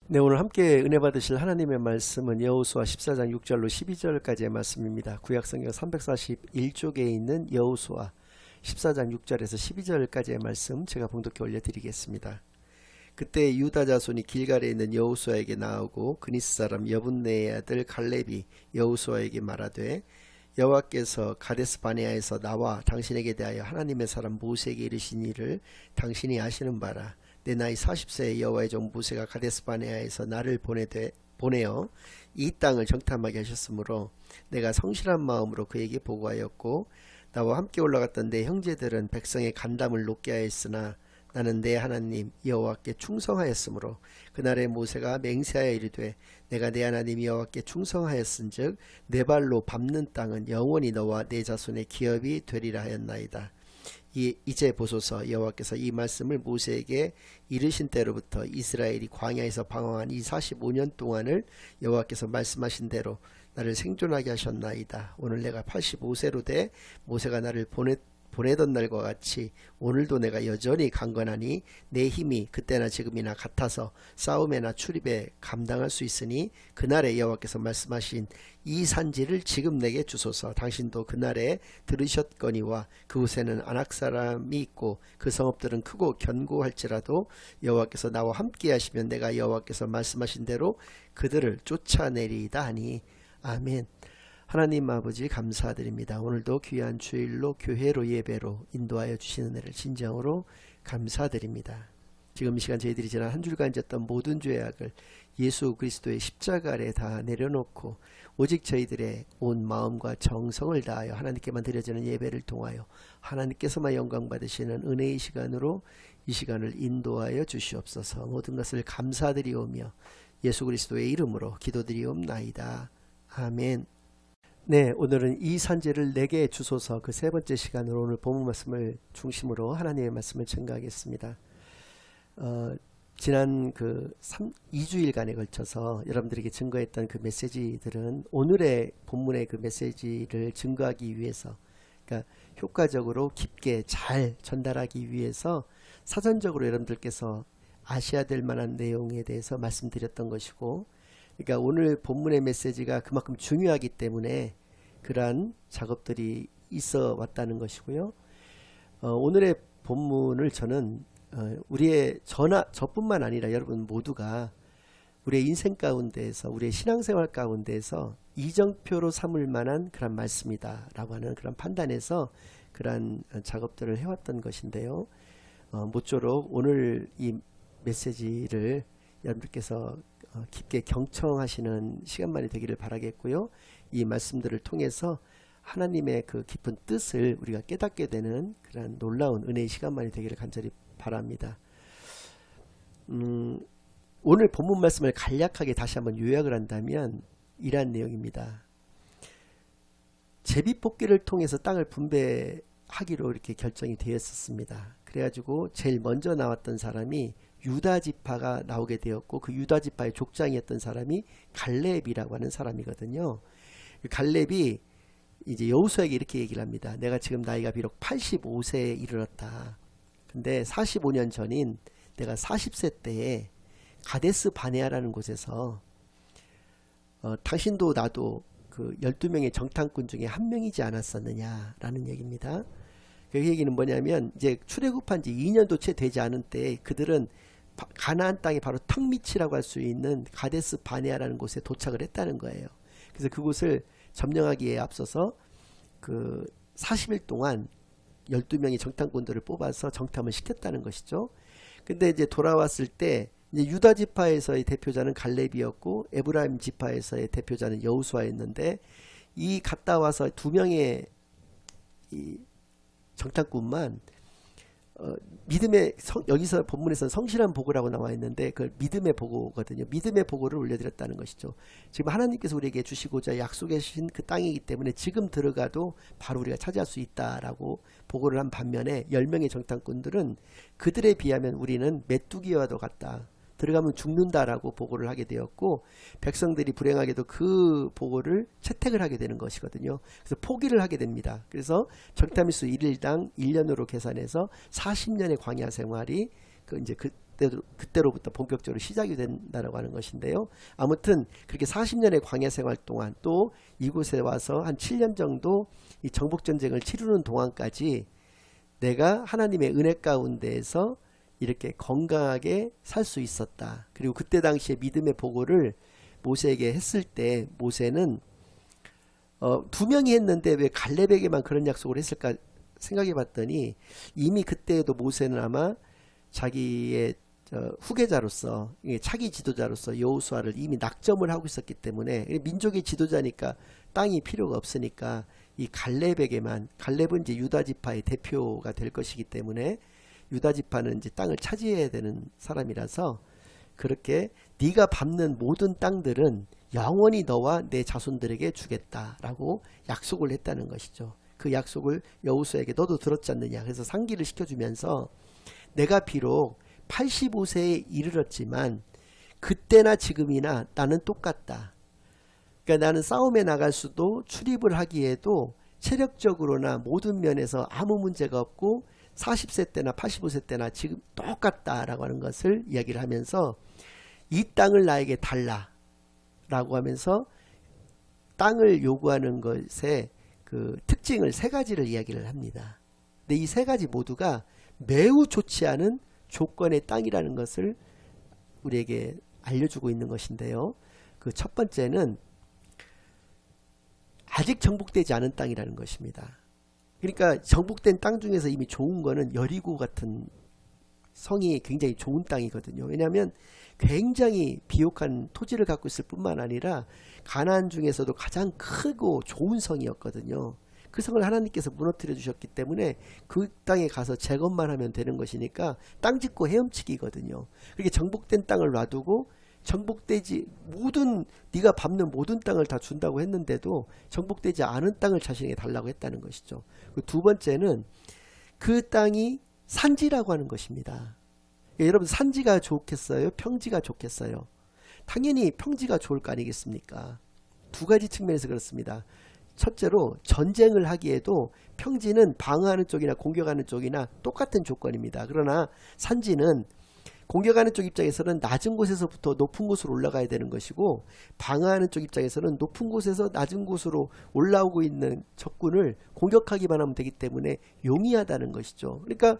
네, 오늘 함께 은혜 받으실 하나님의 말씀은 여호수아 14장 6절로 12절까지의 말씀입니다. 구약성경 341쪽에 있는 여호수아 14장 6절에서 12절까지의 말씀 제가 봉독해 올려드리겠습니다. 그때 유다 자손이 길갈에 있는 여호수아에게 나오고 그니스 사람 여분네의 아들 갈렙이 여호수아에게 말하되 여호와께서 가데스 바네아에서 나와 당신에게 대하여 하나님의 사람 모세에게 이르신 일을 당신이 아시는 바라. 내 나이 40세에 여호와의 종 모세가 가데스 바네아에서 나를 보내어 이 땅을 정탐하게 하셨으므로 내가 성실한 마음으로 그에게 보고하였고 나와 함께 올라갔던 내 형제들은 백성의 간담을 높게 하였으나 나는 내 하나님 여호와께 충성하였으므로 그날에 모세가 맹세하여 이르되 내가 내 하나님 여호와께 충성하였은즉 내 발로 밟는 땅은 영원히 너와 내 자손의 기업이 되리라 하였나이다. 이제 보소서 여호와께서 이 말씀을 모세에게 이르신 때로부터 이스라엘이 광야에서 방황한 이 45년 동안을 여호와께서 말씀하신 대로 나를 생존하게 하셨나이다. 오늘 내가 85세로 돼 모세가 나를 보내던 날과 같이 오늘도 내가 여전히 강건하니 내 힘이 그때나 지금이나 같아서 싸움에나 출입에 감당할 수 있으니 그날에 여호와께서 말씀하신 이 산지를 지금 내게 주소서. 당신도 그날에 들으셨거니와 그곳에는 아낙 사람이 있고 그 성읍들은 크고 견고할지라도 여호와께서 나와 함께 하시면 내가 여호와께서 말씀하신 대로 그들을 쫓아내리이다 하니 아멘. 하나님 아버지 감사드립니다. 오늘도 귀한 주일로 교회로 예배로 인도하여 주시는 은혜를 진정으로 감사드립니다. 지금 이 시간 저희들이 지난 한 주간 졌던 모든 죄악을 예수 그리스도의 십자가 아래 다 내려놓고 오직 저희들의 온 마음과 정성을 다하여 하나님께만 드려지는 예배를 통하여 하나님께서만 영광 받으시는 은혜의 시간으로 이 시간을 인도하여 주시옵소서. 모든 것을 감사드리오며 예수 그리스도의 이름으로 기도드리옵나이다. 아멘. 네, 오늘은 이 산지를 내게 주소서 그 세 번째 시간으로 오늘 본문 말씀을 중심으로 하나님의 말씀을 증거하겠습니다. 지난 2주일간에 걸쳐서 여러분들에게 증거했던 그 메시지들은 오늘의 본문의 그 메시지를 증거하기 위해서, 그러니까 효과적으로 깊게 잘 전달하기 위해서 사전적으로 여러분들께서 아셔야 될 만한 내용에 대해서 말씀드렸던 것이고, 그러니까 오늘 본문의 메시지가 그만큼 중요하기 때문에 그러한 작업들이 있어 왔다는 것이고요. 오늘의 본문을 저는 우리의 저뿐만 아니라 여러분 모두가 우리의 인생 가운데에서 우리의 신앙생활 가운데에서 이정표로 삼을 만한 그런 말씀이다 라고 하는 그런 판단에서 그러한 작업들을 해왔던 것인데요. 모쪼록 오늘 이 메시지를 여러분들께서 깊게 경청하시는 시간만이 되기를 바라겠고요. 이 말씀들을 통해서 하나님의 그 깊은 뜻을 우리가 깨닫게 되는 그런 놀라운 은혜의 시간만이 되기를 간절히 바랍니다. 오늘 본문 말씀을 간략하게 다시 한번 요약을 한다면 이러한 내용입니다. 제비뽑기를 통해서 땅을 분배하기로 이렇게 결정이 되었었습니다. 그래가지고 제일 먼저 나왔던 사람이 유다 지파가 나오게 되었고 그 유다 지파의 족장이었던 사람이 갈렙이라고 하는 사람이거든요. 갈렙이 이제 여호수아에게 이렇게 얘기를 합니다. 내가 지금 나이가 비록 85세에 이르렀다. 근데 45년 전인 내가 40세 때에 가데스 바네아라는 곳에서 당신도 나도 그 12명의 정탐꾼 중에 한 명이지 않았었느냐라는 얘기입니다. 그 얘기는 뭐냐면 이제 출애굽한 지 2년도 채 되지 않은 때 그들은 가나안 땅의 바로 턱 밑이라고 할 수 있는 가데스 바네아라는 곳에 도착을 했다는 거예요. 그래서 그곳을 점령하기에 앞서서 그 40일 동안 12명의 정탐꾼들을 뽑아서 정탐을 시켰다는 것이죠. 근데 이제 돌아왔을 때 이제 유다 지파에서의 대표자는 갈렙이었고 에브라임 지파에서의 대표자는 여호수아였는데 이 갔다 와서 두 명의 이 정탐꾼만 여기서 본문에서는 성실한 보고라고 나와 있는데 그 믿음의 보고거든요. 믿음의 보고를 올려드렸다는 것이죠. 지금 하나님께서 우리에게 주시고자 약속해 주신 그 땅이기 때문에 지금 들어가도 바로 우리가 차지할 수 있다라고 보고를 한 반면에 10명의 정탐꾼들은 그들에 비하면 우리는 메뚜기와도 같다. 들어가면 죽는다라고 보고를 하게 되었고 백성들이 불행하게도 그 보고를 채택을 하게 되는 것이거든요. 그래서 포기를 하게 됩니다. 그래서 정탐일수 1일당 1년으로 계산해서 40년의 광야 생활이 이제 그때로부터 본격적으로 시작이 된다고 하는 것인데요. 아무튼 그렇게 40년의 광야 생활 동안 또 이곳에 와서 한 7년 정도 이 정복전쟁을 치르는 동안까지 내가 하나님의 은혜 가운데에서 이렇게 건강하게 살 수 있었다. 그리고 그때 당시에 믿음의 보고를 모세에게 했을 때 모세는 두 명이 했는데 왜 갈렙에게만 그런 약속을 했을까 생각해 봤더니 이미 그때에도 모세는 아마 자기의 후계자로서 차기 지도자로서 여호수아를 이미 낙점을 하고 있었기 때문에 민족의 지도자니까 땅이 필요가 없으니까 이 갈렙에게만, 갈렙은 이제 유다 지파의 대표가 될 것이기 때문에 유다 지파는 이제 땅을 차지해야 되는 사람이라서 그렇게 네가 밟는 모든 땅들은 영원히 너와 내 자손들에게 주겠다라고 약속을 했다는 것이죠. 그 약속을 여호수아에게 너도 들었지 않느냐. 그래서 상기를 시켜주면서 내가 비록 85세에 이르렀지만 그때나 지금이나 나는 똑같다. 그러니까 나는 싸움에 나갈 수도 출입을 하기에도 체력적으로나 모든 면에서 아무 문제가 없고 40세 때나 85세 때나 지금 똑같다라고 하는 것을 이야기를 하면서 이 땅을 나에게 달라 라고 하면서 땅을 요구하는 것의 그 특징을 세 가지를 이야기를 합니다. 근데 이 세 가지 모두가 매우 좋지 않은 조건의 땅이라는 것을 우리에게 알려주고 있는 것인데요. 그 첫 번째는 아직 정복되지 않은 땅이라는 것입니다. 그러니까 정복된 땅 중에서 이미 좋은 거는 여리고 같은 성이 굉장히 좋은 땅이거든요. 왜냐하면 굉장히 비옥한 토지를 갖고 있을 뿐만 아니라 가나안 중에서도 가장 크고 좋은 성이었거든요. 그 성을 하나님께서 무너뜨려 주셨기 때문에 그 땅에 가서 재건만 하면 되는 것이니까 땅 짓고 헤엄치기거든요. 그렇게 정복된 땅을 놔두고 정복되지 모든 네가 밟는 모든 땅을 다 준다고 했는데도 정복되지 않은 땅을 자신에게 달라고 했다는 것이죠. 두 번째는 그 땅이 산지라고 하는 것입니다. 여러분 산지가 좋겠어요? 평지가 좋겠어요? 당연히 평지가 좋을 거 아니겠습니까? 두 가지 측면에서 그렇습니다. 첫째로 전쟁을 하기에도 평지는 방어하는 쪽이나 공격하는 쪽이나 똑같은 조건입니다. 그러나 산지는 공격하는 쪽 입장에서는 낮은 곳에서부터 높은 곳으로 올라가야 되는 것이고 방어하는 쪽 입장에서는 높은 곳에서 낮은 곳으로 올라오고 있는 적군을 공격하기만 하면 되기 때문에 용이하다는 것이죠. 그러니까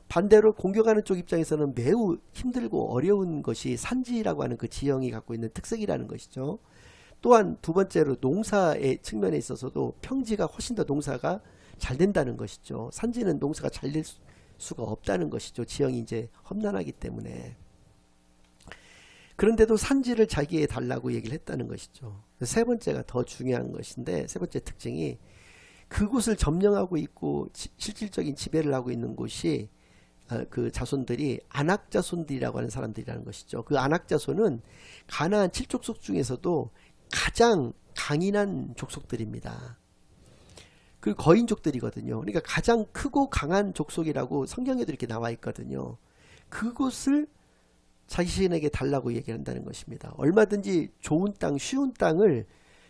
반대로 공격하는 쪽 입장에서는 매우 힘들고 어려운 것이 산지라고 하는 그 지형이 갖고 있는 특색이라는 것이죠. 또한 두 번째로 농사의 측면에 있어서도 평지가 훨씬 더 농사가 잘 된다는 것이죠. 산지는 농사가 잘 될 수가 없다는 것이죠. 지형이 이제 험난하기 때문에. 그런데도 산지를 자기에 달라고 얘기를 했다는 것이죠. 세 번째가 더 중요한 것인데 세 번째 특징이 그곳을 점령하고 있고 실질적인 지배를 하고 있는 곳이 그 자손들이 아낙 자손들이라고 하는 사람들이라는 것이죠. 그 아낙 자손은 가나안 7족속 중에서도 가장 강인한 족속들입니다. 그 거인족들이거든요. 그러니까 가장 크고 강한 족속이라고 성경에도 이렇게 나와 있거든요. 그곳을 자신에게 달라고 얘기한다는 것입니다. 얼마든지 좋은 땅, 쉬운 땅을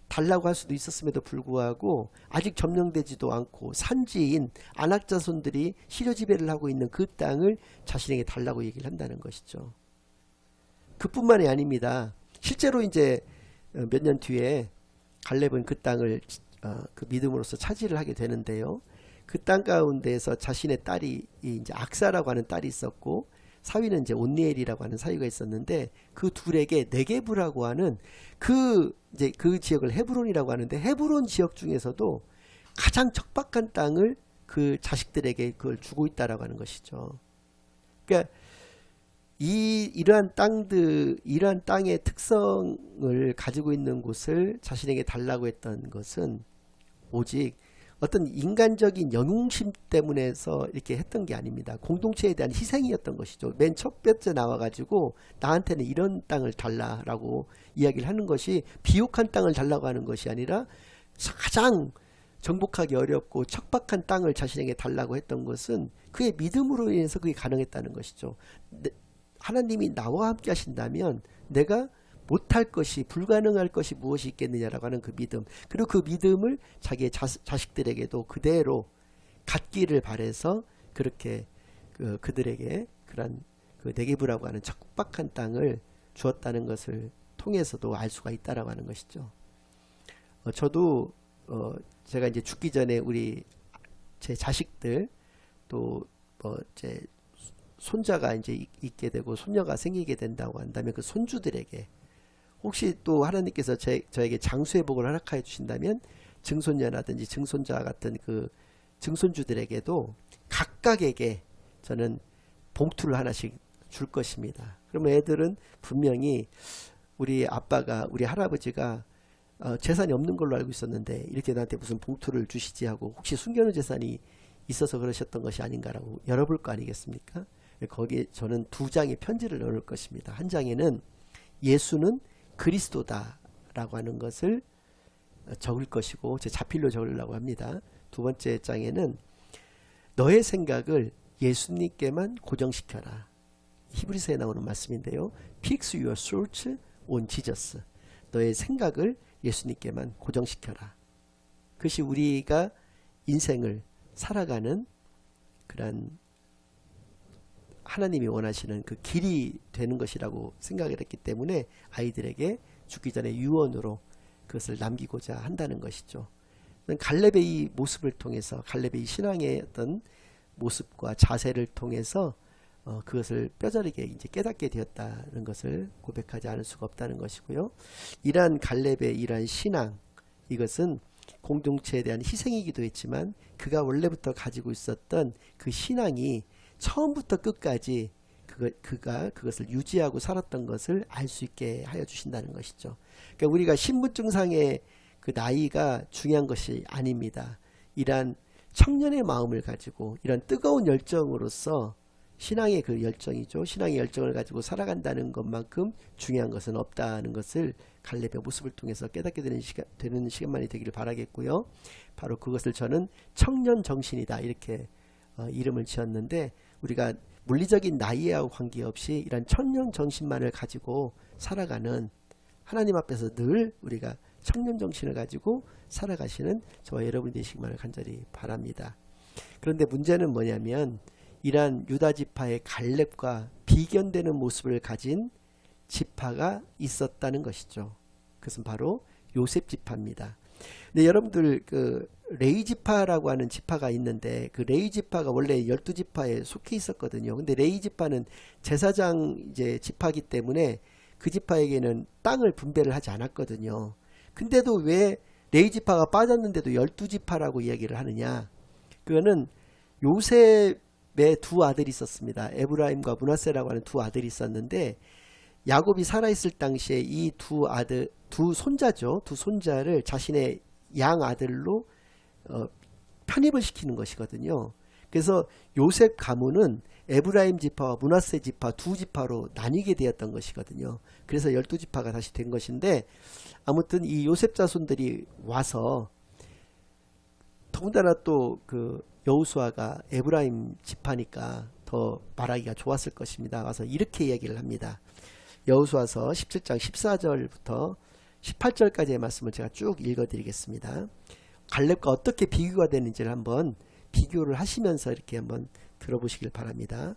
달라고 할 수도 있었음에도 불구하고 아직 점령되지도 않고 산지인 아낙 자손들이 시료 지배를 하고 있는 그 땅을 자신에게 달라고 얘기를 한다는 것이죠. 그뿐만이 아닙니다. 실제로 이제 몇 년 뒤에 갈렙은 그 땅을 그 믿음으로써 차지를 하게 되는데요. 그 땅 가운데에서 자신의 딸이 이제 악사라고 하는 딸이 있었고 사위는 이제 온니엘이라고 하는 사위가 있었는데 그 둘에게 네게브라고 하는 그 지역을 헤브론이라고 하는데 헤브론 지역 중에서도 가장 척박한 땅을 그 자식들에게 그걸 주고 있다라고 하는 것이죠. 그러니까 이러한 땅의 특성을 가지고 있는 곳을 자신에게 달라고 했던 것은 오직 어떤 인간적인 영웅심 때문에서 이렇게 했던 게 아닙니다. 공동체에 대한 희생이었던 것이죠. 맨 첫 번째 나와가지고 나한테는 이런 땅을 달라라고 이야기를 하는 것이 비옥한 땅을 달라고 하는 것이 아니라 가장 정복하기 어렵고 척박한 땅을 자신에게 달라고 했던 것은 그의 믿음으로 인해서 그게 가능했다는 것이죠. 하나님이 나와 함께 하신다면 내가 못할 것이 불가능할 것이 무엇이 있겠느냐라고 하는 그 믿음, 그리고 그 믿음을 자기의 자식들에게도 그대로 갖기를 바래서 그렇게 그들에게 그런 그 네게브라고 하는 척박한 땅을 주었다는 것을 통해서도 알 수가 있다라고 하는 것이죠. 저도 제가 이제 죽기 전에 우리 제 자식들 또 제 손자가 이제 있게 되고 손녀가 생기게 된다고 한다면 그 손주들에게 혹시 또 하나님께서 저에게 장수의 복을 허락하여 주신다면 증손녀라든지 증손자 같은 그 증손주들에게도 각각에게 저는 봉투를 하나씩 줄 것입니다. 그러면 애들은 분명히 우리 아빠가 우리 할아버지가 재산이 없는 걸로 알고 있었는데 이렇게 나한테 무슨 봉투를 주시지 하고 혹시 숨겨놓은 재산이 있어서 그러셨던 것이 아닌가라고 열어볼 거 아니겠습니까? 거기에 저는 2장의 편지를 넣을 것입니다. 한 장에는 예수는 그리스도다 라고 하는 것을 적을 것이고 제 자필로 적으려고 합니다. 2번째 장에는 너의 생각을 예수님께만 고정시켜라. 히브리서에 나오는 말씀인데요. Fix your thoughts on Jesus. 너의 생각을 예수님께만 고정시켜라. 그것이 우리가 인생을 살아가는 그런 하나님이 원하시는 그 길이 되는 것이라고 생각을 했기 때문에 아이들에게 죽기 전에 유언으로 그것을 남기고자 한다는 것이죠. 갈렙의 이 모습을 통해서 갈렙의 이 신앙의 어떤 모습과 자세를 통해서 그것을 뼈저리게 이제 깨닫게 되었다는 것을 고백하지 않을 수가 없다는 것이고요. 이러한 갈렙의 이러한 신앙, 이것은 공동체에 대한 희생이기도 했지만 그가 원래부터 가지고 있었던 그 신앙이 처음부터 끝까지 그가 그것을 유지하고 살았던 것을 알 수 있게 하여 주신다는 것이죠. 그러니까 우리가 신분증상의 그 나이가 중요한 것이 아닙니다. 이러한 청년의 마음을 가지고 이런 뜨거운 열정으로서 신앙의 그 열정이죠. 신앙의 열정을 가지고 살아간다는 것만큼 중요한 것은 없다는 것을 갈렙의 모습을 통해서 깨닫게 되는 시간만이 되기를 바라겠고요. 바로 그것을 저는 청년 정신이다 이렇게 이름을 지었는데 우리가 물리적인 나이와 관계없이 이런 청년 정신만을 가지고 살아가는 하나님 앞에서 늘 우리가 청년 정신을 가지고 살아가시는 저와 여러분이 되시기만을 간절히 바랍니다. 그런데 문제는 뭐냐면 이러한 유다 지파의 갈렙과 비견되는 모습을 가진 지파가 있었다는 것이죠. 그것은 바로 요셉 지파입니다. 근데 여러분들 그 레위 지파라고 하는 지파가 있는데 그 레위 지파가 원래 12지파에 속해 있었거든요. 근데 레위 지파는 제사장 이제 지파이기 때문에 그 지파에게는 땅을 분배를 하지 않았거든요. 근데도 왜 레위 지파가 빠졌는데도 12지파라고 이야기를 하느냐? 그거는 요셉의 2 아들이 있었습니다. 에브라임과 므낫세라고 하는 2 아들이 있었는데 야곱이 살아있을 당시에 이 2 아들, 2 손자죠. 2 손자를 자신의 양 아들로 편입을 시키는 것이거든요. 그래서 요셉 가문은 에브라임 지파와 므낫세 지파 2 지파로 나뉘게 되었던 것이거든요. 그래서 12지파가 다시 된 것인데 아무튼 이 요셉 자손들이 와서 더군다나 또 그 여호수아가 에브라임 지파니까 더 말하기가 좋았을 것입니다. 와서 이렇게 이야기를 합니다. 여호수아서 17장 14절부터 18절까지의 말씀을 제가 쭉 읽어드리겠습니다. 갈렙과 어떻게 비교가 되는지를 한번 비교를 하시면서 이렇게 한번 들어보시길 바랍니다.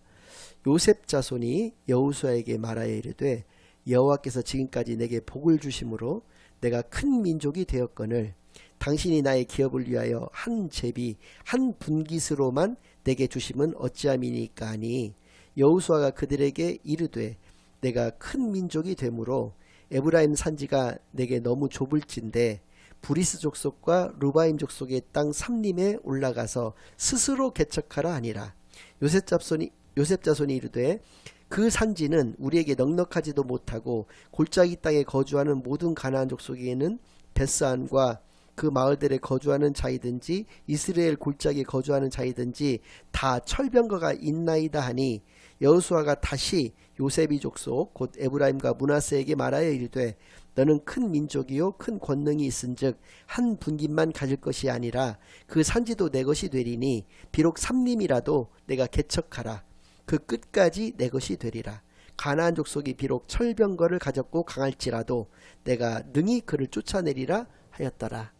요셉 자손이 여호수아에게 말하여 이르되 여호와께서 지금까지 내게 복을 주심으로 내가 큰 민족이 되었거늘 당신이 나의 기업을 위하여 한 제비 한 분깃으로만 내게 주심은 어찌함이니까 하니 여호수아가 그들에게 이르되 내가 큰 민족이 되므로 에브라임 산지가 내게 너무 좁을진데 브리스 족속과 루바임 족속의 땅 삼림에 올라가서 스스로 개척하라 하니라. 요셉 자손이 이르되 그 산지는 우리에게 넉넉하지도 못하고 골짜기 땅에 거주하는 모든 가나안 족속에게는 베스안과 그 마을들에 거주하는 자이든지 이스라엘 골짜기에 거주하는 자이든지 다 철병거가 있나이다 하니 여호수아가 다시 요셉이 족속 곧 에브라임과 므낫세에게 말하여 이르되 너는 큰 민족이요 큰 권능이 있은즉 한 분깃만 가질 것이 아니라 그 산지도 내 것이 되리니 비록 삼림이라도 내가 개척하라. 그 끝까지 내 것이 되리라. 가나안 족속이 비록 철병거를 가졌고 강할지라도 내가 능히 그를 쫓아내리라 하였더라.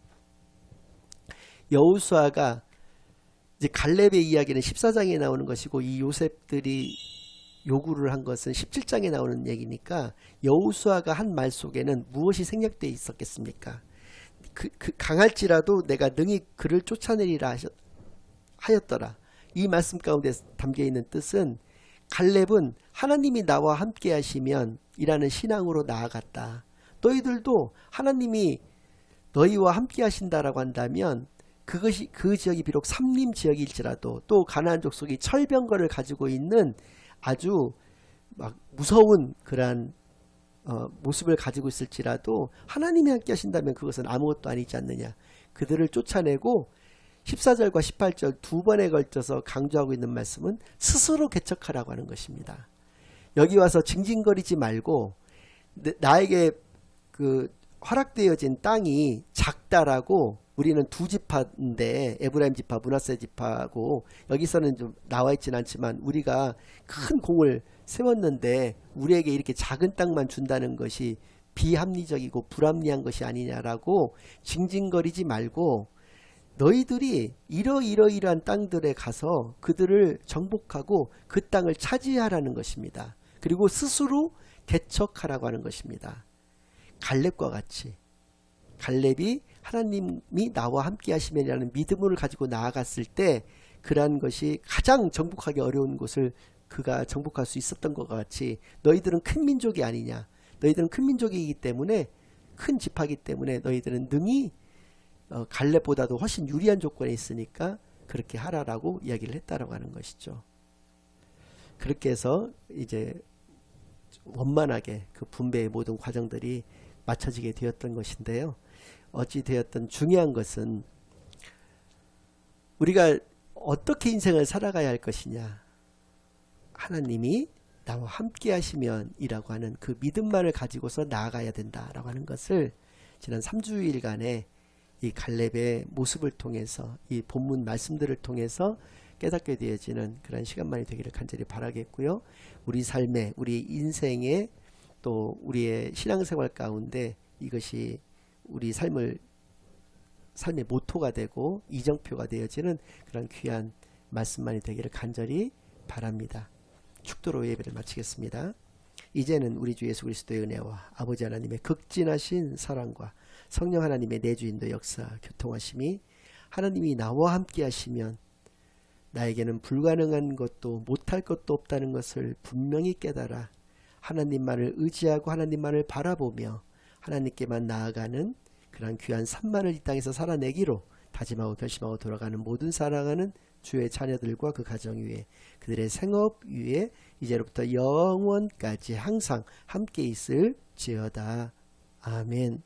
여호수아가 이제 갈렙의 이야기는 14장에 나오는 것이고 이 요셉들이 요구를 한 것은 17장에 나오는 얘기니까 여호수아가 한 말 속에는 무엇이 생략되어 있었겠습니까? 강할지라도 내가 능히 그를 쫓아내리라 하였더라. 이 말씀 가운데 담겨 있는 뜻은 갈렙은 하나님이 나와 함께 하시면 이라는 신앙으로 나아갔다. 너희들도 하나님이 너희와 함께 하신다라고 한다면 그것이 그 지역이 비록 삼림 지역일지라도 또 가나안 족속이 철병거를 가지고 있는 아주 막 무서운 그러한 모습을 가지고 있을지라도 하나님이 함께 하신다면 그것은 아무것도 아니지 않느냐. 그들을 쫓아내고 14절과 18절 두 번에 걸쳐서 강조하고 있는 말씀은 스스로 개척하라고 하는 것입니다. 여기 와서 징징거리지 말고 나에게 그 허락되어진 땅이 작다라고 우리는 두 지파인데 에브라임 지파, 므낫세 지파고 여기서는 좀 나와 있진 않지만 우리가 큰 공을 세웠는데 우리에게 이렇게 작은 땅만 준다는 것이 비합리적이고 불합리한 것이 아니냐라고 징징거리지 말고 너희들이 이러이러이러한 땅들에 가서 그들을 정복하고 그 땅을 차지하라는 것입니다. 그리고 스스로 개척하라고 하는 것입니다. 갈렙과 같이 갈렙이 하나님이 나와 함께 하시면이라는 믿음을 가지고 나아갔을 때 그러한 것이 가장 정복하기 어려운 곳을 그가 정복할 수 있었던 것 같이 너희들은 큰 민족이 아니냐. 너희들은 큰 민족이기 때문에 큰 지파이기 때문에 너희들은 능히 갈렙보다도 훨씬 유리한 조건에 있으니까 그렇게 하라라고 이야기를 했다라고 하는 것이죠. 그렇게 해서 이제 원만하게 그 분배의 모든 과정들이 맞춰지게 되었던 것인데요. 어찌 되었든 중요한 것은 우리가 어떻게 인생을 살아가야 할 것이냐. 하나님이 나와 함께 하시면 이라고 하는 그 믿음만을 가지고서 나아가야 된다라고 하는 것을 지난 3주일간의 이 갈렙의 모습을 통해서 이 본문 말씀들을 통해서 깨닫게 되어지는 그런 시간만이 되기를 간절히 바라겠고요. 우리 삶에 우리 인생에 또 우리의 신앙생활 가운데 이것이 우리 삶의 모토가 되고 이정표가 되어지는 그런 귀한 말씀만이 되기를 간절히 바랍니다. 축도로 예배를 마치겠습니다. 이제는 우리 주 예수 그리스도의 은혜와 아버지 하나님의 극진하신 사랑과 성령 하나님의 내주인도 역사 교통하심이 하나님이 나와 함께 하시면 나에게는 불가능한 것도 못할 것도 없다는 것을 분명히 깨달아 하나님만을 의지하고 하나님만을 바라보며 하나님께만 나아가는 그러한 귀한 삶만을 이 땅에서 살아내기로 다짐하고 결심하고 돌아가는 모든 사랑하는 주의 자녀들과 그 가정 위에 그들의 생업 위에 이제로부터 영원까지 항상 함께 있을지어다. 아멘.